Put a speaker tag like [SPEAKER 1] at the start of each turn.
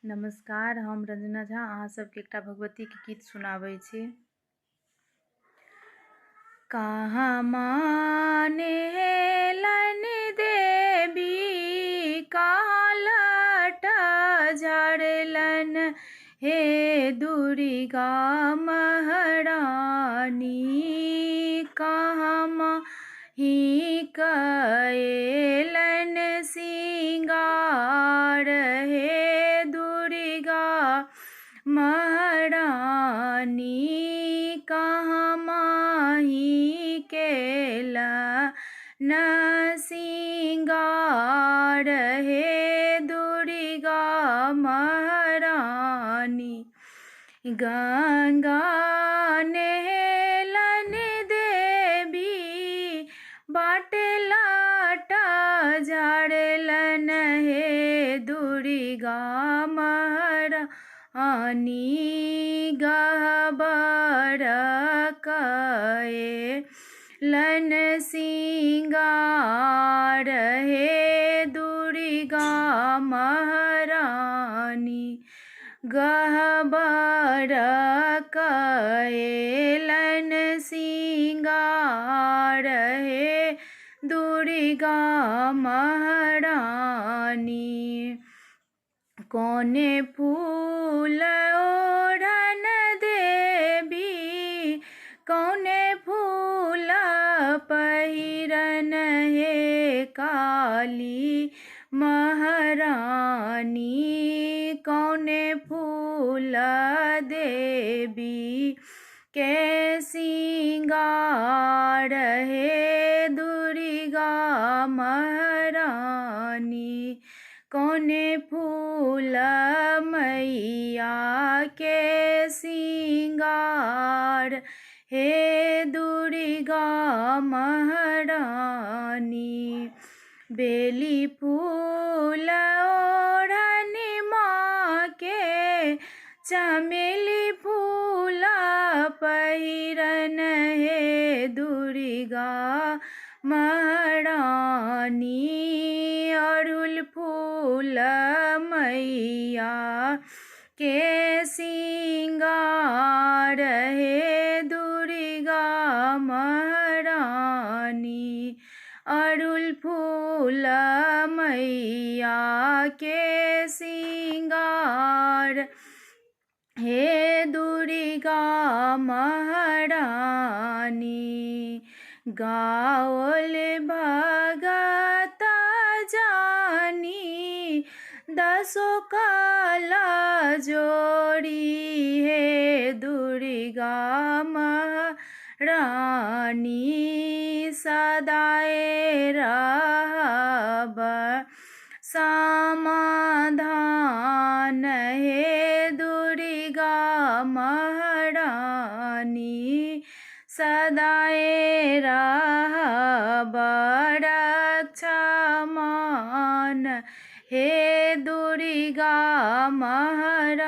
[SPEAKER 1] नमस्कार, हम रंजना झा अहाँ सबके एकटा भगवतीके गीत सुनाबै छी। कहाँ माने हेलन देवी, कहाँ लट जड़लन हे दुर्गा महारानी, कहाँ माही कएलन सिंगार हे दुर्गा महारानी, कहाँ माही केला न सिंगार हे दुर्गा महारानी। गंगा नहेलन देवी, बाटे लाटा झाड़लन हे दुर्गा महारानी, गहबर कएलन सिंगार हे दुर्गा महारानी, गहबर कएलन सिंगार हे दुर्गा महारानी। कोने फूल ओढ़न देवी, कौने फूल पहिरन हे काली महारानी, कौने फूल देवी के सिंगार हे दुर्गा महारानी, कौने फूल मैया के सिंगार हे दुर्गा महारानी। बेली फूल ओढ़नी माँ के, चमेली फूल पहिरन हे दुर्गा महारानी, अड़हुल फूल मैया के सिंगार हे दुर्गा महारानी, अड़हुल फूल मैया के सिंगार हे दुर्गा महारानी। गाओल भगत जानी, दसो काला जोड़ी हे दुर्गा महारानी, सदाए रहब समाधान हे दुर्गा महारानी, सदाए रहब रक्षामान हे दुर्गा महारानी।